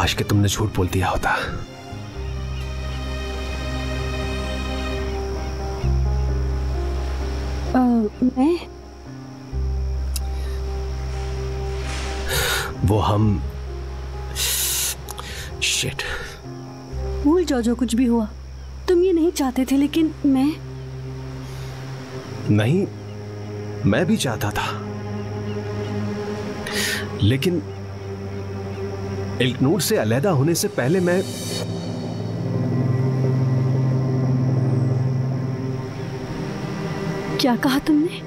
काश कि तुमने झूठ बोल दिया होता। मैं वो हम शिट। भूल जाओ जो कुछ भी हुआ। तुम ये नहीं चाहते थे, लेकिन नहीं, मैं भी चाहता था, लेकिन इल्कनूर से अलहदा होने से पहले मैं क्या कहा तुमने?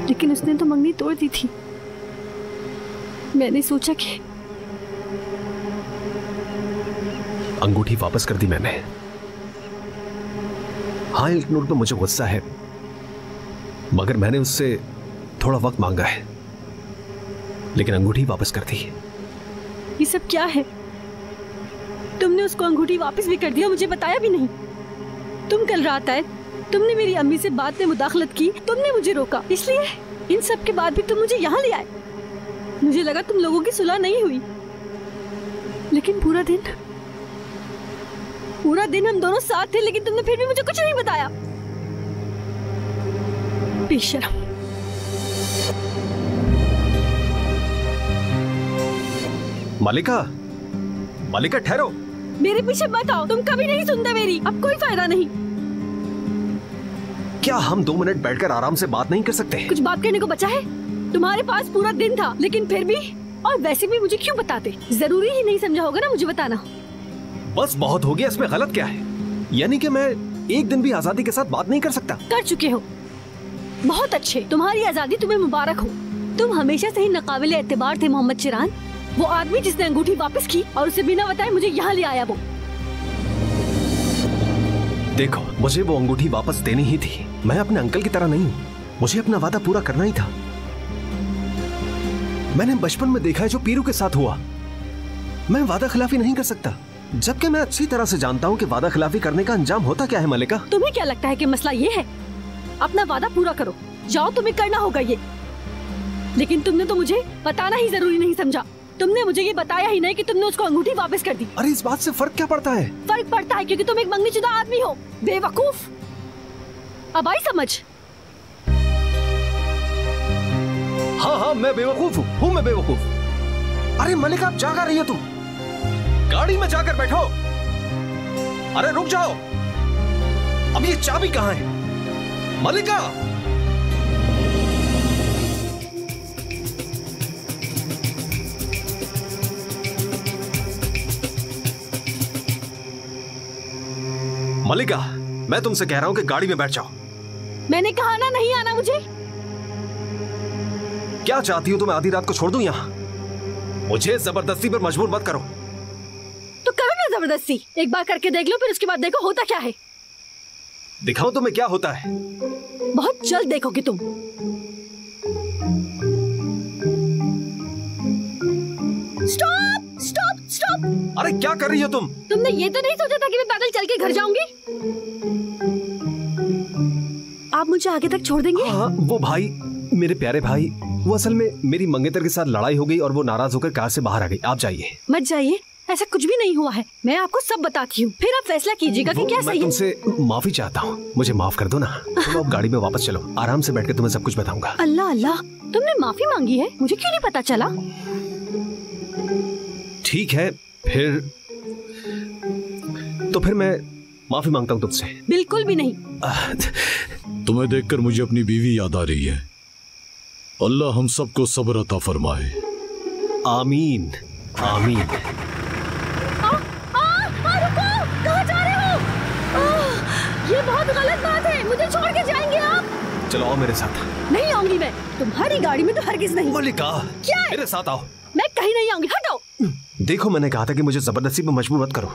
लेकिन उसने तो मंगनी तोड़ दी थी। मैंने सोचा कि अंगूठी वापस कर दी मैंने। हाँ, इल्कनूर पे मुझे गुस्सा है, मगर मैंने उससे थोड़ा वक्त मांगा है, लेकिन अंगूठी वापस कर दी। ये सब क्या है? तुमने उसको अंगूठी वापस भी कर दिया, मुझे बताया भी नहीं। तुम कल रात आए, तुमने मेरी अम्मी से बात में मुदाखलत की, तुमने मुझे रोका, इसलिए इन सब के बाद भी तुम मुझे यहाँ ले आए। मुझे लगा तुम लोगों की सुलह नहीं हुई, लेकिन पूरा दिन हम दोनों साथ थे, लेकिन तुमने फिर भी मुझे कुछ नहीं बताया। बेशरम। मालिका ठहरो। मेरे पीछे मत आओ, तुम कभी नहीं सुनते मेरी। अब कोई फायदा नहीं। क्या हम 2 मिनट बैठकर आराम से बात नहीं कर सकते? कुछ बात करने को बचा है? तुम्हारे पास पूरा दिन था, लेकिन फिर भी, और वैसे भी मुझे क्यों बताते? जरूरी ही नहीं समझा होगा ना मुझे बताना। बस बहुत हो गया, इसमें गलत क्या है? यानी कि मैं एक दिन भी आजादी के साथ बात नहीं कर सकता? कर चुके हो। बहुत अच्छे, तुम्हारी आजादी तुम्हें मुबारक हो। तुम हमेशा से ही नाकाबिले एतबार थे मोहम्मद चिरान। वो आदमी जिसने अंगूठी वापस की और उसे बिना बताए मुझे यहाँ ले आया, वो। देखो, मुझे वो अंगूठी वापस देनी ही थी। मैं अपने अंकल की तरह नहीं हूँ, मुझे अपना वादा पूरा करना ही था। मैंने बचपन में देखा है जो पीरू के साथ हुआ। मैं वादा खिलाफी नहीं कर सकता, जबकि मैं अच्छी तरह से जानता हूँ कि वादा खिलाफी करने का अंजाम होता क्या है। मलिका, तुम्हें क्या लगता है कि मसला ये है? अपना वादा पूरा करो, जाओ, तुम्हें करना होगा ये। लेकिन तुमने तो मुझे बताना ही जरूरी नहीं समझा। तुमने मुझे ये बताया ही नहीं कि तुमने उसको अंगूठी वापस कर दी। अरे इस बात से फर्क क्या पड़ता है? फर्क पड़ता है क्योंकि तुम एक मंगनीशुदा आदमी हो, बेवकूफ। अब आई समझ? हाँ, मैं बेवकूफ हूँ, मैं बेवकूफ। अरे मलिका, आप जा कर रही हो? तुम गाड़ी में जाकर बैठो। अरे रुक जाओ, अब ये चाबी कहाँ है? मलिका, मलिका, मैं तुमसे कह रहा हूं कि गाड़ी में बैठ जाओ। मैंने कहा ना नहीं आना मुझे। क्या चाहती हो? तुम्हें आधी रात को छोड़ दूं यहाँ? मुझे जबरदस्ती पर मजबूर मत करो। तो करो ना जबरदस्ती, एक बार करके देख लो, फिर उसके बाद देखो होता क्या है। दिखाओ तुम्हें क्या होता है। बहुत जल्द देखोगे तुम। Stop stop stop. अरे क्या कर रही हो तुम? तुमने ये तो नहीं सोचा था कि मैं पैदल चल के घर जाऊंगी? आप मुझे आगे तक छोड़ देंगे? हाँ, वो भाई, मेरे प्यारे भाई, वो असल में मेरी मंगेतर के साथ लड़ाई हो गई और वो नाराज होकर कार से बाहर आ गई। आप जाइए। मत जाइए, ऐसा कुछ भी नहीं हुआ है। मैं आपको सब बताती हूँ, फिर आप फैसला कीजिएगा कि क्या सही है। मैं तुमसे माफी चाहता हूँ, मुझे माफ कर दो ना। तुम अब गाड़ी में वापस चलो, आराम से बैठ के तुम्हें सब कुछ बताऊंगा। अल्लाह अल्लाह, तुमने माफी मांगी है? मुझे क्यों नहीं पता चला? ठीक है, फिर मैं माफी मांगता हूँ तुमसे। बिल्कुल भी नहीं। तुम्हें देखकर मुझे अपनी बीवी याद आ रही है। अल्लाह हम सबको सब्र अता फरमाए। आमीन आमीन। रुको, कहाँ जा रहे हो? ये बहुत गलत बात है, मुझे छोड़ के जाएंगे आप? चलो आओ मेरे साथ। नहीं आऊंगी मैं, तुम्हारी गाड़ी में तो हरगिज नहीं। मलिका, क्या है? मेरे साथ आओ। मैं कहीं नहीं आऊंगी, हटो। देखो, मैंने कहा था कि मुझे जबरदस्ती पे मजबूर मत करो।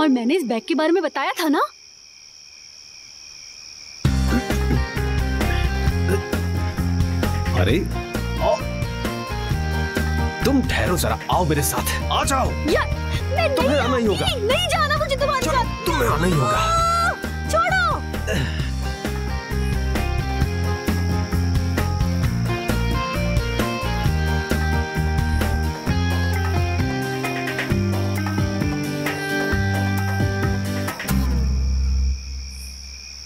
और मैंने इस बैग के बारे में बताया था ना। अरे तुम ठहरो जरा, आओ मेरे साथ, आ जाओ। यार, तुम्हें आना ही होगा। नहीं जाना मुझे तुम्हारे साथ। तुम्हें आना ही होगा। छोड़ो।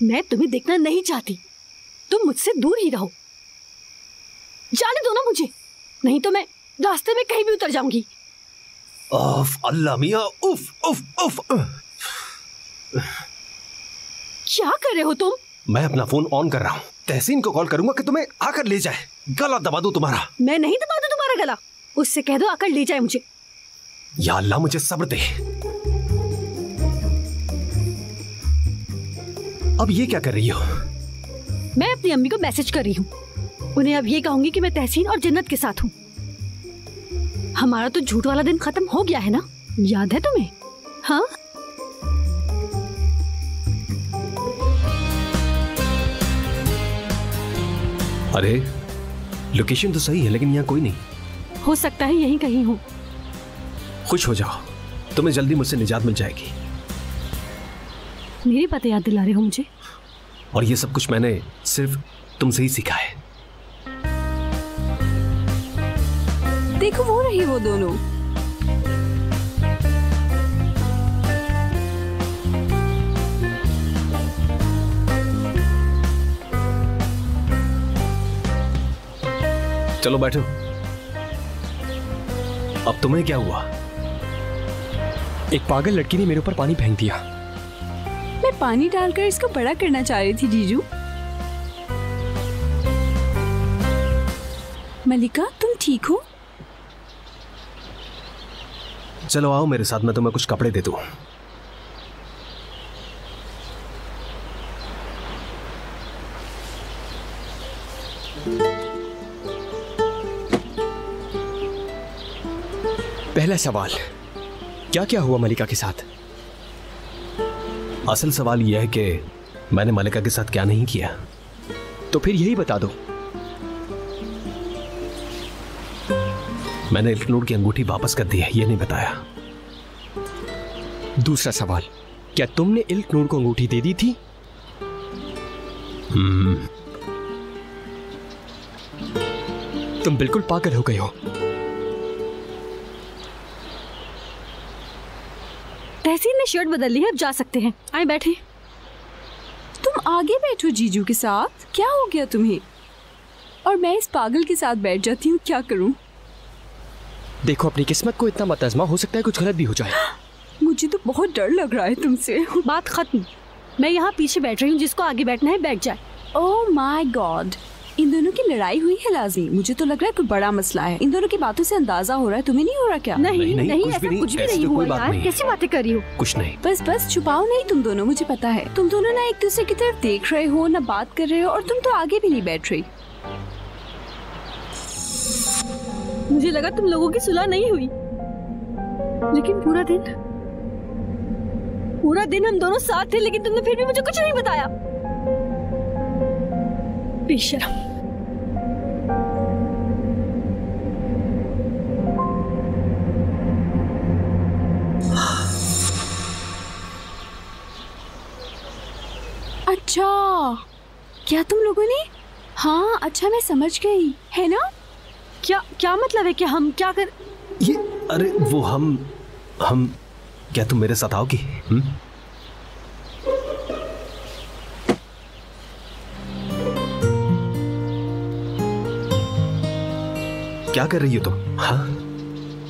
मैं तुम्हें देखना नहीं चाहती। तुम मुझसे दूर ही रहो। जाने दो ना मुझे, नहीं तो मैं रास्ते में कहीं भी उतर जाऊंगी। उफ अल्लाह मियाँ, उफ उफ उफ। क्या कर रहे हो तुम? मैं अपना फोन ऑन कर रहा हूँ। तहसीन को कॉल करूंगा कि तुम्हें आकर ले जाए। गला दबा दूं तुम्हारा। मैं नहीं दबा दूं तुम्हारा गला। उससे कह दो आकर ले जाए मुझे। या अल्लाह मुझे सब्र दे। अब ये क्या कर रही हो? मैं अपनी अम्मी को मैसेज कर रही हूँ। उन्हें अब ये कहूंगी कि मैं तहसीन और जन्नत के साथ हूँ। हमारा तो झूठ वाला दिन खत्म हो गया है ना, याद है तुम्हें? हाँ, अरे लोकेशन तो सही है लेकिन यहाँ कोई नहीं। हो सकता है यहीं कहीं हो। खुश हो जाओ, तुम्हें जल्दी मुझसे निजात मिल जाएगी। मेरी बातें याद दिला रहे हो मुझे। और ये सब कुछ मैंने सिर्फ तुमसे ही सीखा है। देखो वो रही वो दोनों। चलो बैठो। अब तुम्हें क्या हुआ? एक पागल लड़की ने मेरे ऊपर पानी फेंक दिया। मैं पानी डालकर इसको बड़ा करना चाह रही थी जीजू। मलिका तुम ठीक हो? चलो आओ मेरे साथ, मैं तुम्हें कुछ कपड़े दे दूं। पहला सवाल, क्या क्या हुआ मलिका के साथ? असल सवाल यह है कि मैंने मलिका के साथ क्या नहीं किया। तो फिर यही बता दो। मैंने इल्क नूर की अंगूठी वापस कर दी है, ये नहीं बताया। दूसरा सवाल, क्या तुमने इल्क नूर को अंगूठी दे दी थी? तुम बिल्कुल पागल हो गए हो। तहसीन ने शर्ट बदल ली है, अब जा सकते हैं। आए बैठे। तुम आगे बैठो जीजू के साथ। क्या हो गया तुम्हें? और मैं इस पागल के साथ बैठ जाती हूँ, क्या करूँ? देखो अपनी किस्मत को इतना मत आजमा, हो सकता है कुछ गलत भी हो जाए। मुझे तो बहुत डर लग रहा है तुमसे। बात खत्म। मैं यहाँ पीछे बैठ रही हूँ, जिसको आगे बैठना है बैठ जाए। ओह माय गॉड, इन दोनों की लड़ाई हुई है लाज़ी। मुझे तो लग रहा है कोई बड़ा मसला है। इन दोनों की बातों से अंदाजा हो रहा है, तुम्हें नहीं हो रहा क्या? नहीं नहीं, नहीं, कुछ ऐसा भी नहीं, कुछ भी ऐसी नहीं तो हुआ कोई बात यार। नहीं। कैसी बातें कर रही हो? कुछ नहीं। बस छुपाओ नहीं तुम दोनों, मुझे पता है। तुम दोनों ना एक दूसरे की तरफ देख रहे हो, ना बात कर रहे हो, और तुम तो आगे भी नहीं बैठ रही। मुझे लगा तुम लोगों की सुलह नहीं हुई, लेकिन पूरा दिन हम दोनों साथ थे, लेकिन तुमने फिर भी मुझे कुछ नहीं बताया। बेशरम। अच्छा, क्या तुम लोगों ने? हाँ अच्छा, मैं समझ गई, है ना? क्या मतलब है कि हम क्या कर? ये अरे वो हम क्या तुम मेरे साथ आओगी? क्या कर रही हो तुम? हाँ,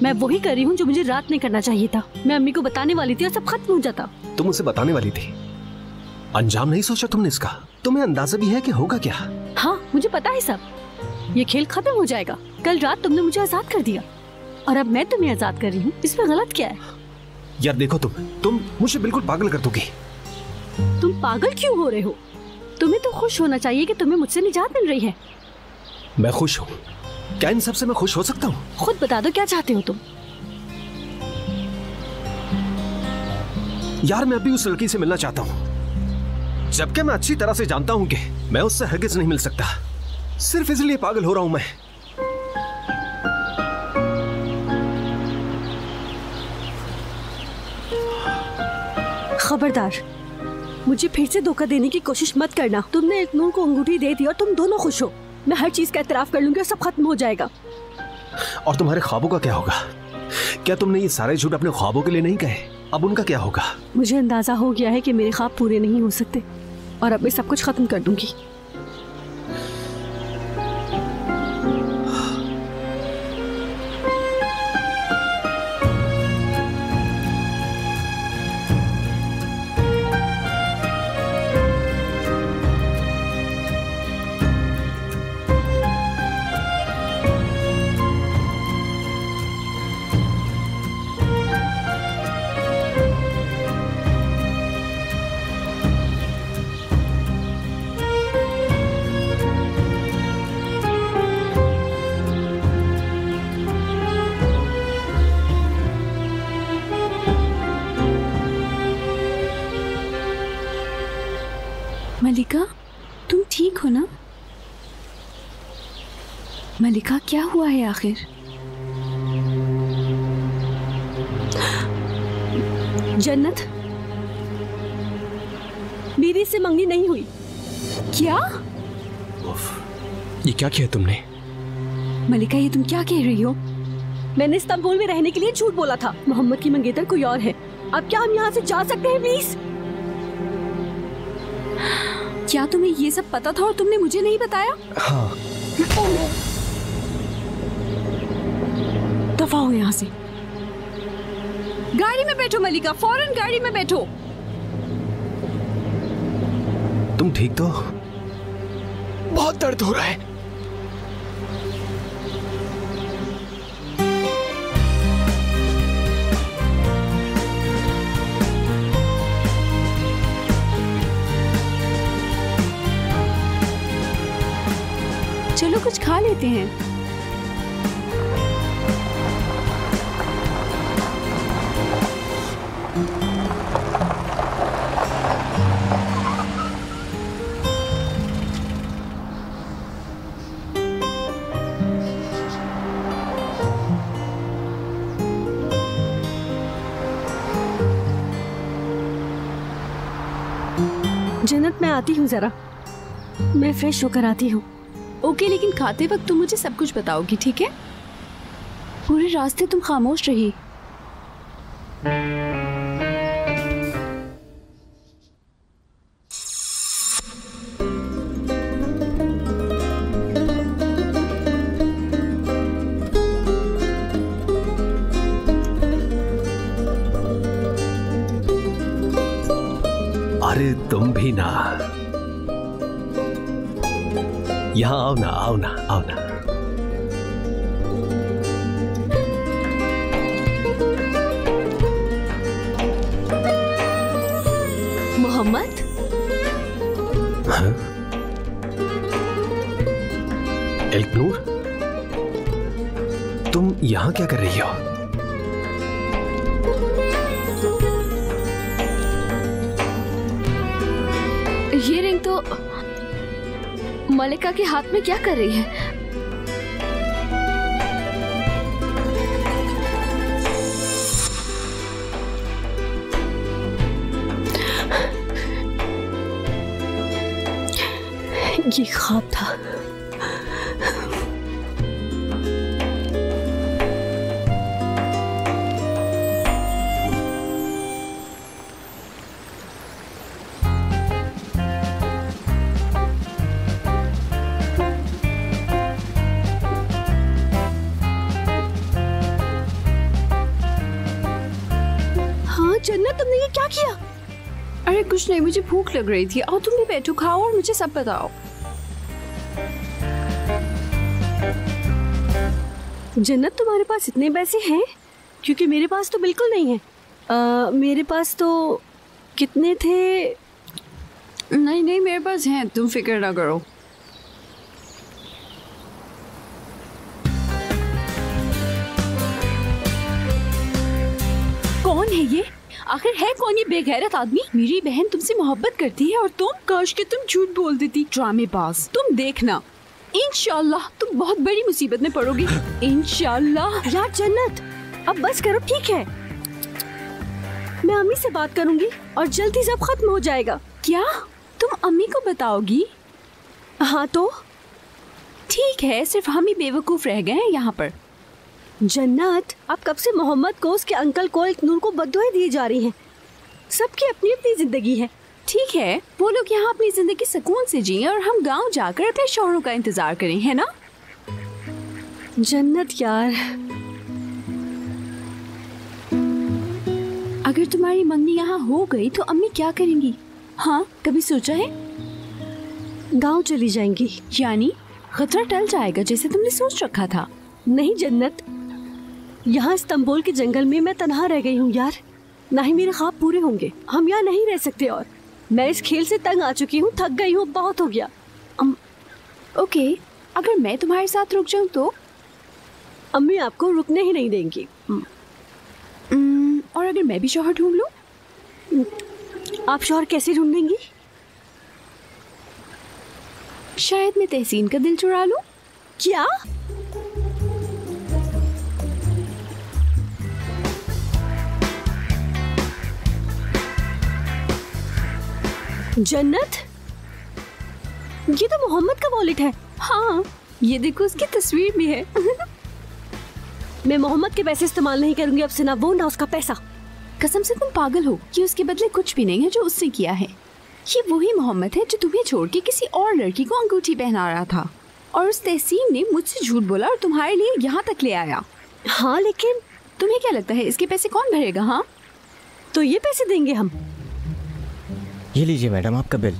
मैं वही कर रही हूँ जो मुझे रात में करना चाहिए था। मैं अम्मी को बताने वाली थी और सब खत्म हो जाता। तुम उसे बताने वाली थी, अंजाम नहीं सोचा तुमने इसका? तुम्हें अंदाजा भी है कि होगा क्या? हाँ मुझे पता है सब। ये खेल खत्म हो जाएगा। कल रात तुमने मुझे आजाद कर दिया और अब मैं तुम्हें आजाद कर रही हूँ। इसमें गलत क्या है? यार देखो, तुम मुझे बिल्कुल पागल कर दोगी। तुम पागल क्यों हो रहे हो? तुम्हें तो खुश होना चाहिए कि तुम्हें मुझसे निजात मिल रही है। मैं खुश हूँ। क्या इन सबसे मैं खुश हो सकता हूँ? खुद बता दो क्या चाहते हो तुम? यार मैं अभी उस लड़की से मिलना चाहता हूँ, जबकि मैं अच्छी तरह से जानता हूँ कि मैं उससे हरगिज नहीं मिल सकता। सिर्फ इसलिए पागल हो रहा हूँ मैं। खबरदार, मुझे फिर से धोखा देने की कोशिश मत करना। तुमने इल्क नूर को अंगूठी दे दी और तुम दोनों खुश हो। मैं हर चीज का एतराफ कर लूंगी और सब खत्म हो जाएगा। और तुम्हारे ख्वाबों का क्या होगा? क्या तुमने ये सारे झूठ अपने ख्वाबों के लिए नहीं कहे? अब उनका क्या होगा? मुझे अंदाजा हो गया है कि मेरे ख्वाब पूरे नहीं हो सकते। और अब मैं सब कुछ खत्म कर दूंगी। मलिका, तुम ठीक हो ना? मलिका, क्या हुआ है आखिर? जन्नत, मेरी से मंगनी नहीं हुई। क्या? ये क्या किया तुमने? मलिका, ये तुम क्या कह रही हो? मैंने इस्तांबुल में रहने के लिए झूठ बोला था। मोहम्मद की मंगेतर कोई और है। अब क्या हम यहाँ से जा सकते हैं प्लीज? क्या तुम्हें ये सब पता था और तुमने मुझे नहीं बताया? हाँ। दफा हो यहाँ से। गाड़ी में बैठो मलिका, फौरन गाड़ी में बैठो। तुम ठीक तो? बहुत दर्द हो रहा है। चलो कुछ खा लेते हैं। जन्नत, मैं आती हूँ जरा। मैं फ्रेश होकर आती हूँ। ओके, लेकिन खाते वक्त तुम मुझे सब कुछ बताओगी, ठीक है? पूरे रास्ते तुम खामोश रही। अरे तुम भी ना, यहाँ आओ ना, आओ ना, आओ ना। मोहम्मद, हाँ? इल्तनूर, तुम यहाँ क्या कर रही हो? ये रिंग तो मलिका के हाथ में क्या कर रही है? ये ख्वाब था। जन्नत, तुमने ये क्या किया? अरे कुछ नहीं, मुझे भूख लग रही थी। आओ तुम भी बैठो, खाओ और मुझे सब बताओ। जन्नत, तुम्हारे पास इतने पैसे हैं? क्योंकि मेरे पास तो बिल्कुल नहीं है। मेरे पास तो कितने थे? नहीं नहीं, मेरे पास हैं, तुम फिक्र ना करो। कौन है ये? आखिर है कौन ये बेगैरत आदमी? मेरी बहन तुमसे मोहब्बत करती है और तुम, काश कि तुम झूठ बोल देती। ड्रामेबाज। तुम देखना, इंशाल्लाह तुम बहुत बड़ी मुसीबत में पड़ोगी। इंशाल्लाह। यार जन्नत, अब बस करो, ठीक है? मैं अम्मी से बात करूंगी और जल्दी सब खत्म हो जाएगा। क्या तुम अम्मी को बताओगी? हाँ तो ठीक है, सिर्फ हम ही बेवकूफ रह गए हैं यहाँ पर। जन्नत, अब कब से मोहम्मद को, उसके अंकल को, इल्तनूर को बद्दुआएं दी जा रही हैं। सबकी अपनी अपनी जिंदगी है ठीक है, वो लोग यहाँ अपनी जिंदगी सुकून से जिए और हम गांव जाकर अपने शौहरों का इंतजार करें, है ना? जन्नत यार, अगर तुम्हारी मंगनी यहाँ हो गई तो अम्मी क्या करेंगी? हाँ, कभी सोचा है? गांव चली जाएंगी। यानी खतरा टल जाएगा जैसे तुमने सोच रखा था? नहीं जन्नत, यहाँ इस्तांबुल के जंगल में मैं तन्हा रह गई हूँ यार, ना ही मेरे ख्वाब पूरे होंगे। हम यहाँ नहीं रह सकते और मैं इस खेल से तंग आ चुकी हूँ, थक गई हूँ, बहुत हो गया। ओके, अगर मैं तुम्हारे साथ रुक जाऊँ तो? अम्मी आपको रुकने ही नहीं देंगी। और अगर मैं भी शौहर ढूंढ लूँ? आप शौहर कैसे ढूंढेंगी? शायद मैं तहसीन का दिल चुरा लूँ। क्या? जन्नत, ये तो मोहम्मद का वॉलेट है। हाँ, ये देखो, उसकी तस्वीर भी है। मैं मोहम्मद के पैसे इस्तेमाल नहीं करूंगी अब से, ना वो ना उसका पैसा। कसम से तुम पागल हो, ये उसके बदले कुछ भी नहीं है जो उसने किया है। ये वही मोहम्मद है जो तुम्हें छोड़ के किसी और लड़की को अंगूठी पहना रहा था, और उस तहसीन ने मुझसे झूठ बोला और तुम्हारे लिए यहाँ तक ले आया। हाँ, लेकिन तुम्हें क्या लगता है इसके पैसे कौन भरेगा? हाँ, तो ये पैसे देंगे हम। ये लीजिए मैडम आपका बिल।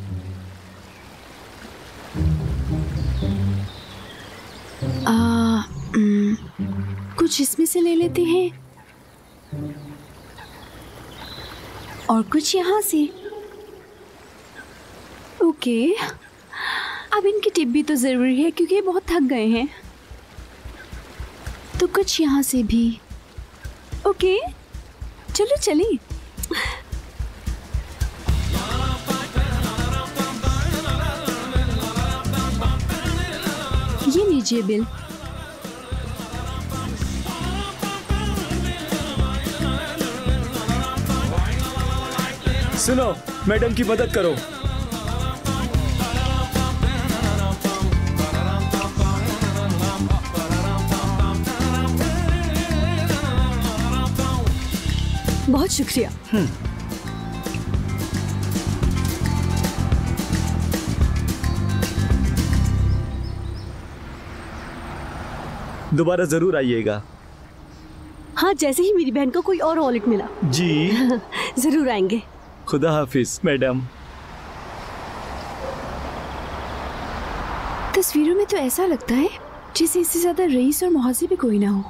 कुछ इसमें से ले लेते हैं और कुछ यहाँ से। ओके, अब इनकी टिप भी तो जरूरी है क्योंकि ये बहुत थक गए हैं, तो कुछ यहाँ से भी। ओके, चलो चलिए। ये लीजिए बिल। सुनो, मैडम की मदद करो। बहुत शुक्रिया। दोबारा जरूर आइएगा। हाँ, जैसे ही मेरी बहन को कोई और वॉलेट मिला जी जरूर आएंगे। खुदा हाफिज मैडम। तस्वीरों में तो ऐसा लगता है जैसे इससे ज्यादा रईस और मुहाजिब भी कोई ना हो,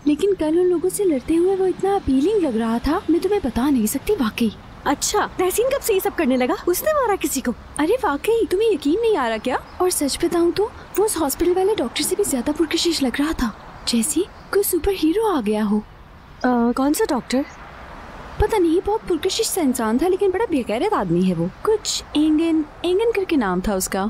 लेकिन कल उन लोगों से लड़ते हुए वो इतना अपीलिंग लग रहा था, मैं तुम्हें बता नहीं सकती वाकई। अच्छा, तहसीन कब से ये सब करने लगा? उसने मारा किसी को? अरे वाकई, तुम्हें यकीन नहीं आ रहा क्या? और सच बताऊं तो वो उस हॉस्पिटल वाले डॉक्टर से भी ज्यादा पुरकशिश लग रहा था, जैसे कोई सुपर हीरो आ गया हो। कौन सा डॉक्टर? पता नहीं, बहुत पुरकशिश सा इंसान था, लेकिन बड़ा बेगैरत आदमी है वो। कुछ एंगन करके नाम था उसका।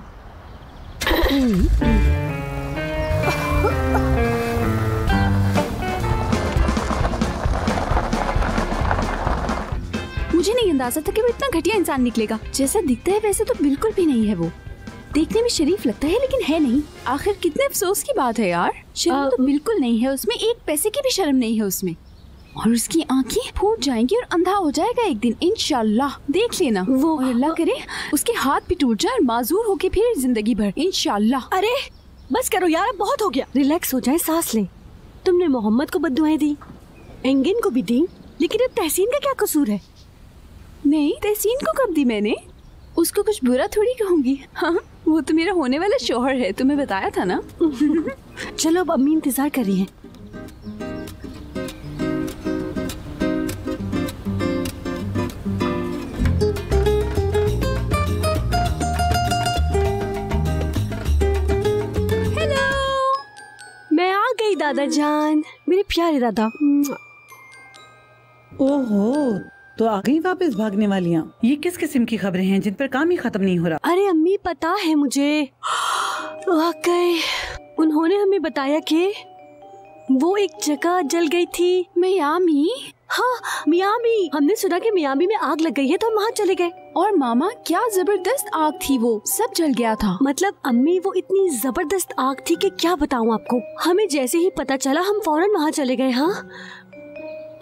मुझे नहीं अंदाजा था कि वो इतना घटिया इंसान निकलेगा। जैसा दिखता है वैसे तो बिल्कुल भी नहीं है वो। देखने में शरीफ लगता है लेकिन है नहीं। आखिर कितने अफसोस की बात है यार, शर्म तो बिल्कुल नहीं है उसमें, एक पैसे की भी शर्म नहीं है उसमें। और उसकी आंखें फूट जाएंगी और अंधा हो जाएगा एक दिन, इंशाल्लाह। देख लेना वो, और अल्लाह करे उसके हाथ भी टूट जाए और माजूर होके फिर जिंदगी भर, इंशाल्लाह। अरे बस करो यार, अब बहुत हो गया। रिलैक्स हो जाए, सांस लें। तुमने मोहम्मद को बद्दुआएं दी, एंगिन को भी दी, लेकिन अब तहसीन का क्या कसूर है? नहीं, तहसीन को कब दी मैंने? उसको कुछ बुरा थोड़ी कहूंगी। हाँ, वो तो मेरा होने वाला शौहर है, तुम्हें बताया था ना। चलो अब अम्मी इंतजार कर रही हैं। हेलो, मैं आ गई दादा जान, मेरे प्यारे दादा। ओहो, तो आ गई वापस भागने वालियाँ। ये किस किस्म की खबरें हैं जिन पर काम ही खत्म नहीं हो रहा? अरे अम्मी, पता है मुझे, वाकई उन्होंने हमें बताया कि वो एक जगह जल गई थी। मियामी? हाँ, मियामी। हमने सुना कि मियामी में आग लग गई है, तो हम वहाँ चले गए। और मामा, क्या जबरदस्त आग थी, वो सब जल गया था। मतलब अम्मी, वो इतनी जबरदस्त आग थी कि क्या बताऊँ आपको। हमें जैसे ही पता चला हम फौरन वहाँ चले गए। हाँ,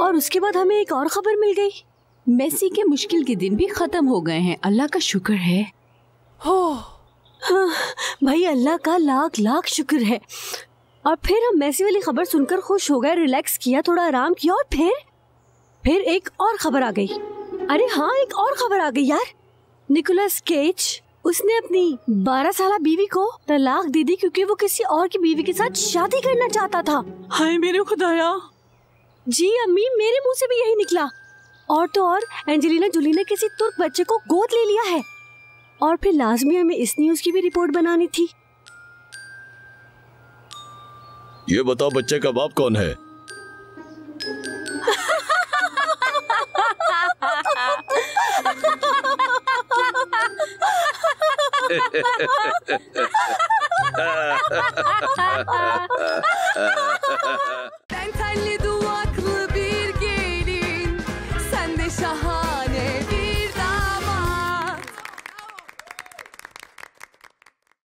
और उसके बाद हमें एक और खबर मिल गई। मेसी के मुश्किल के दिन भी खत्म हो गए हैं, अल्लाह का शुक्र है। हाँ, भाई अल्लाह का लाख लाख शुक्र है। और फिर हम मैसी वाली खबर सुनकर खुश हो गए, रिलैक्स किया, थोड़ा आराम किया और फिर एक और खबर आ गई। अरे हाँ, एक और खबर आ गई यार। निकोलस केज, उसने अपनी 12 साल बीवी को तलाक दे दी क्योंकि वो किसी और की बीवी के साथ शादी करना चाहता था। हाय मेरे खुदाया। जी अम्मी, मेरे मुंह से भी यही निकला। और तो और एंजेलिना जोली ने किसी तुर्क बच्चे को गोद ले लिया है। और फिर लाजमी हमें इस न्यूज की भी रिपोर्ट बनानी थी। ये बताओ बच्चे का बाप कौन है?